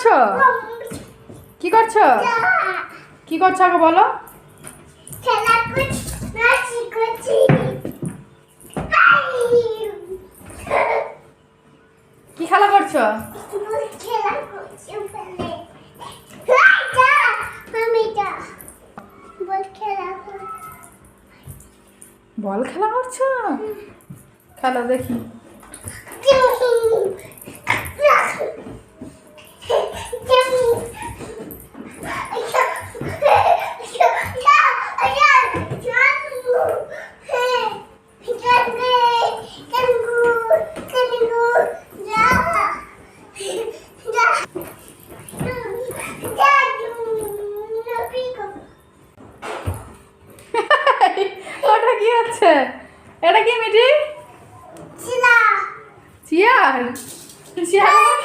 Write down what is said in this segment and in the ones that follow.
করছো? কি করছো? কি করছো আগে বলো? কি খেলা করছো? বল খেলা করছো? খেলো দেখি। ওটা কি হচ্ছে? এটা কি মিটি? চেয়ার? চেয়ার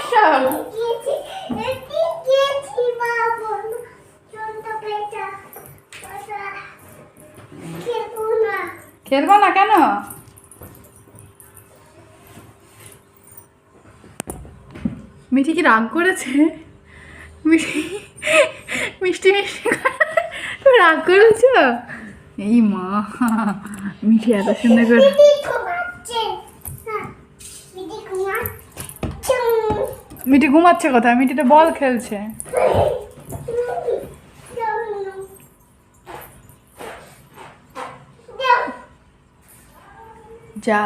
খেলবো না কেন? মিঠি কি রাগ করেছে? মিষ্টি মিষ্টি মিষ্টি তুমি রাগ করেছো? এই মা, মিঠি এত সুন্দর করে মিঠি ঘুমাচ্ছে কোথায়? মিঠি তো বল খেলছে। যা